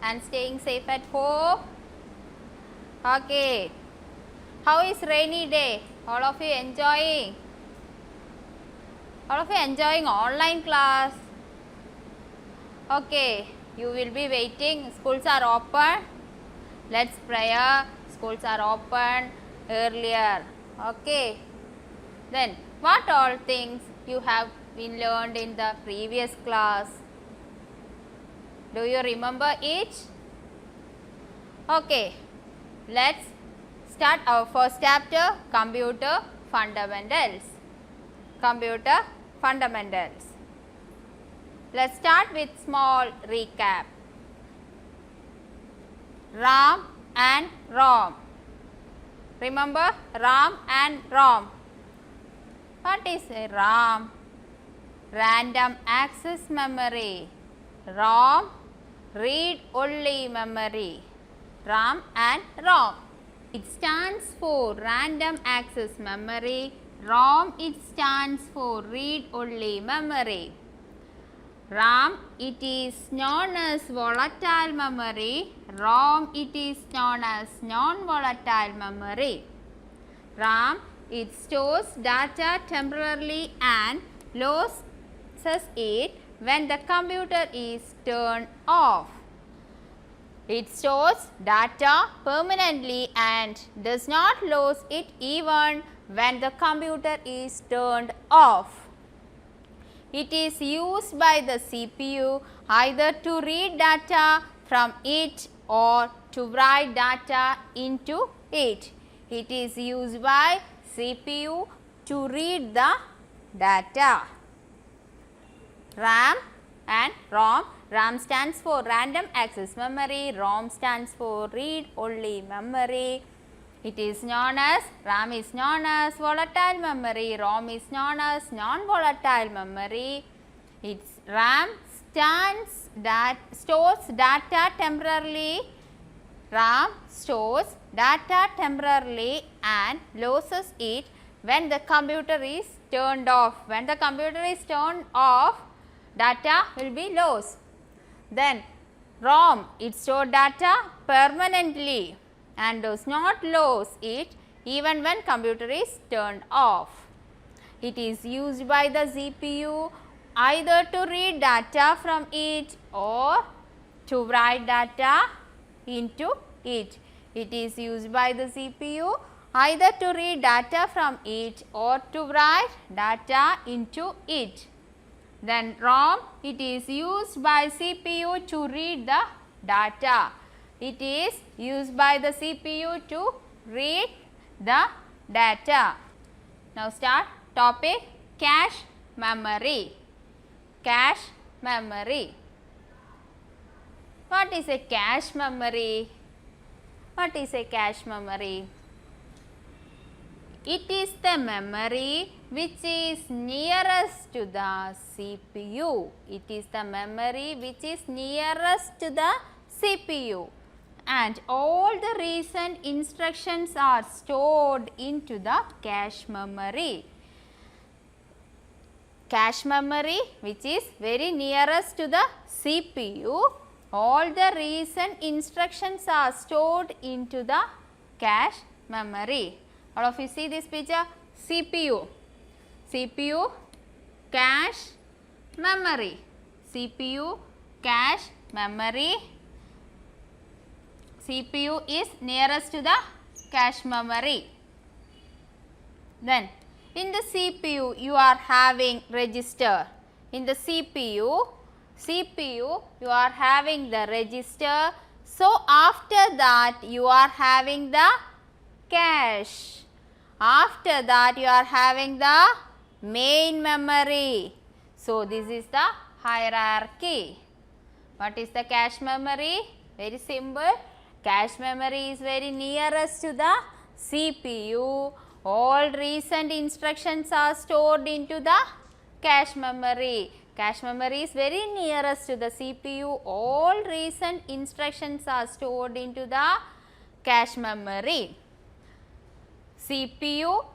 and staying safe at home? Okay. How is rainy day? All of you enjoying? All of you enjoying online class? Okay. You will be waiting. Schools are open. Let's pray. Schools are open earlier. Okay. Then what all things you have been learned in the previous class? Do you remember it? Okay. Let's start our first chapter, Computer Fundamentals. Computer Fundamentals. Let's start with small recap. RAM and ROM. Remember RAM and ROM. What is a RAM? Random access memory. ROM, read only memory. RAM and ROM. It stands for random access memory. ROM, it stands for read only memory. RAM, it is known as volatile memory. ROM, it is known as non-volatile memory. RAM, it stores data temporarily and loses it when the computer is turned off. It stores data permanently and does not lose it even when the computer is turned off. It is used by the CPU either to read data from it or to write data into it. It is used by CPU to read the data. RAM and ROM. RAM stands for random access memory. ROM stands for read only memory. It is known as, RAM is known as volatile memory, ROM is known as non-volatile memory. Its RAM stores data temporarily. RAM stores data temporarily and loses it when the computer is turned off. When the computer is turned off, data will be lost. Then ROM, it stores data permanently and does not lose it even when computer is turned off. It is used by the CPU either to read data from it or to write data into it. It is used by the CPU either to read data from it or to write data into it. Then ROM, it is used by CPU to read the data. It is used by the CPU to read the data. Now start topic cache memory. Cache memory. What is a cache memory? What is a cache memory? It is the memory which is nearest to the CPU. It is the memory which is nearest to the CPU. And all the recent instructions are stored into the cache memory. Cache memory which is very nearest to the CPU, all the recent instructions are stored into the cache memory. All of you see this picture, CPU, CPU, cache memory, CPU, cache memory. CPU is nearest to the cache memory. Then in the CPU you are having register. In the CPU you are having the register. So after that you are having the cache. After that you are having the main memory. So this is the hierarchy. What is the cache memory? Very simple. Cache memory is very nearest to the CPU. All recent instructions are stored into the cache memory. Cache memory is very nearest to the CPU. All recent instructions are stored into the cache memory. CPU,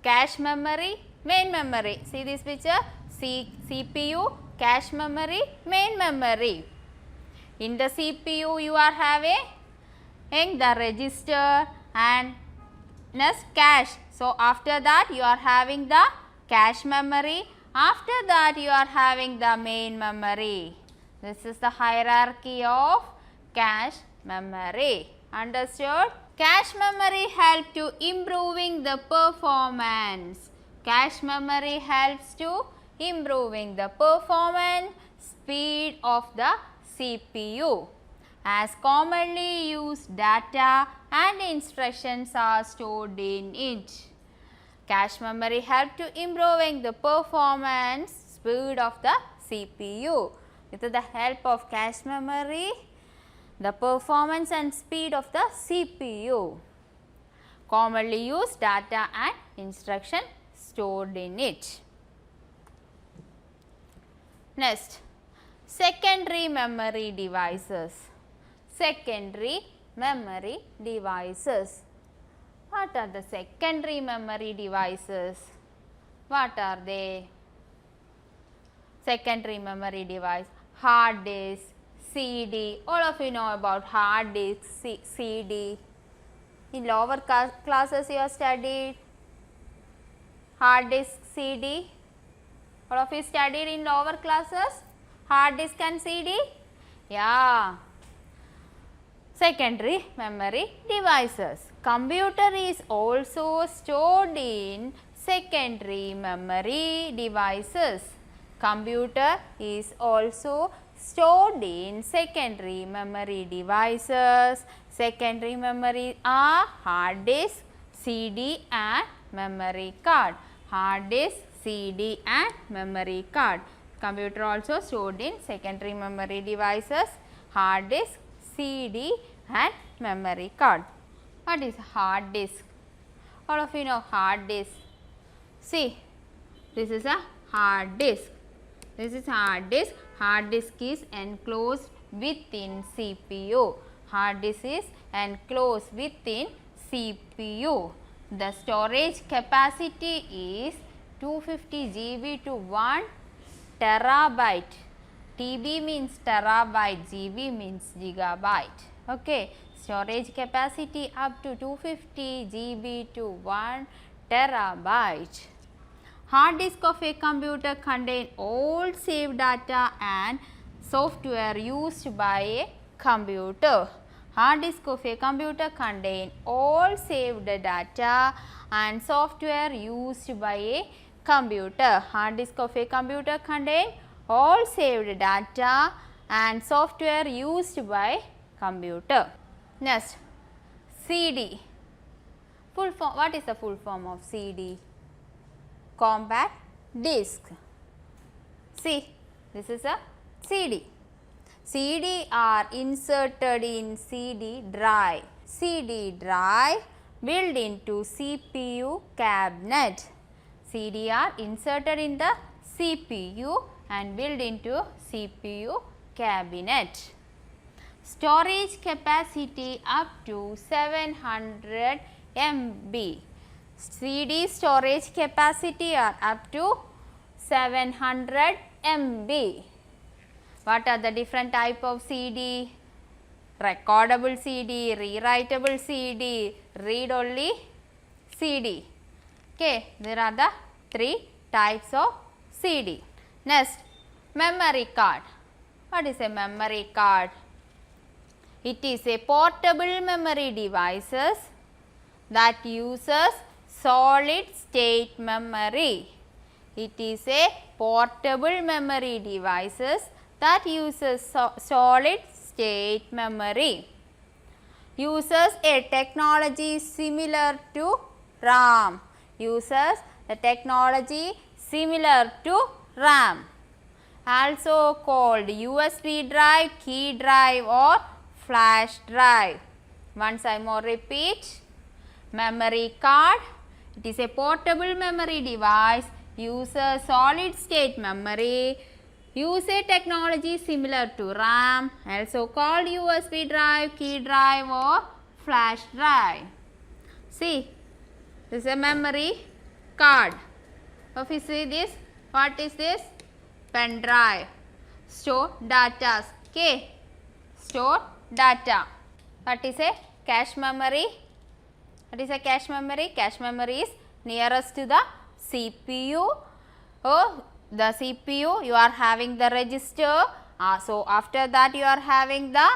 cache memory, main memory. See this picture? CPU, cache memory, main memory. In the CPU you are having the register and next cache. So after that you are having the cache memory. After that you are having the main memory. This is the hierarchy of cache memory. Understood? Cache memory helps to improving the performance. Cache memory helps to improving the performance speed of the CPU. As commonly used data and instructions are stored in it. Cache memory helps to improving the performance speed of the CPU. With the help of cache memory, the performance and speed of the CPU. Commonly used data and instruction stored in it. Next, secondary memory devices. Secondary memory devices. What are the secondary memory devices? What are they? Secondary memory device, hard disk, CD. All of you know about hard disk, CD. In lower classes you have studied hard disk, CD. All of you studied in lower classes hard disk and CD? Yeah. Secondary memory devices. Computer is also stored in secondary memory devices. Computer is also stored in secondary memory devices. Secondary memory are hard disk, CD and memory card. Hard disk, CD and memory card. Computer also stored in secondary memory devices, hard disk, CD and memory card. What is hard disk? All of you know hard disk. See, this is a hard disk. This is hard disk. Hard disk is enclosed within CPU. Hard disk is enclosed within CPU. The storage capacity is 250 GB to 1 terabyte. TB means terabyte, GB means gigabyte. Okay. Storage capacity up to 250 GB to 1 terabyte. Hard disk of a computer contain all saved data and software used by a computer. Hard disk of a computer contain all saved data and software used by a computer. Hard disk of a computer contain all saved data and software used by computer. Next, CD. Full form. What is the full form of CD? Compact disc. See, this is a CD. CD are inserted in CD drive. CD drive built into CPU cabinet. CD are inserted in the CPU and built into CPU cabinet. Storage capacity up to 700 MB. CD storage capacity are up to 700 MB. What are the different type of CD? Recordable CD, rewritable CD, read-only CD. Okay, there are the three types of CD. Next, memory card. What is a memory card? It is a portable memory devices that uses solid state memory. It is a portable memory devices that uses solid state memory. Uses a technology similar to RAM. Uses the technology similar to RAM. Also called USB drive, key drive or flash drive. Once I more repeat, memory card, it is a portable memory device, uses solid state memory, use a technology similar to RAM, also called USB drive, key drive or flash drive. See, this is a memory card. If you see this, what is this? Pen drive. Store data. Okay. store data. What is a cache memory? What is a cache memory? Cache memory is nearest to the CPU. Oh, the CPU you are having the register. So after that you are having the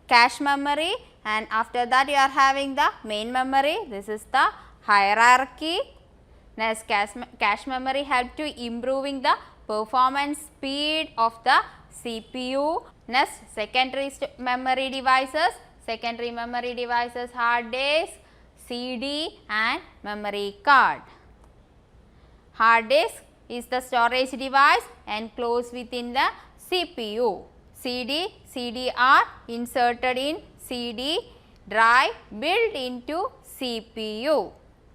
cache memory, and after that you are having the main memory. This is the hierarchy. Next, cache memory help to improving the performance speed of the CPU. Next, secondary memory devices. Secondary memory devices, hard disk, CD and memory card. Hard disk is the storage device enclosed within the CPU. CD are inserted in CD drive built into CPU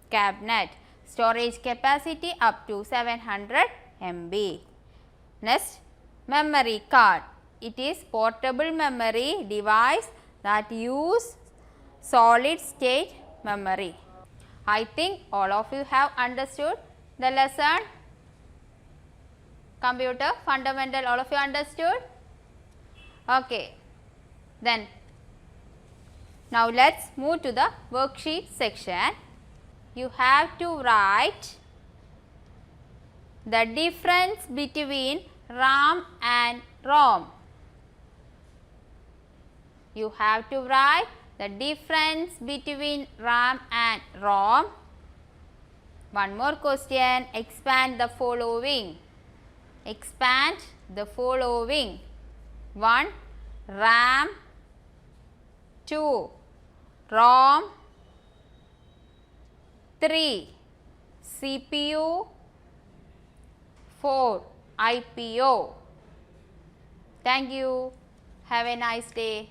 cabinet. Storage capacity up to 700 MB. Next, memory card. It is portable memory device that use solid state memory. I think all of you have understood the lesson. Computer fundamental, all of you understood? Okay. Then now let's move to the worksheet section. You have to write the difference between RAM and ROM. You have to write the difference between RAM and ROM. One more question, expand the following. Expand the following. 1. RAM. 2. ROM. 3. CPU. 4. IPO. Thank you. Have a nice day.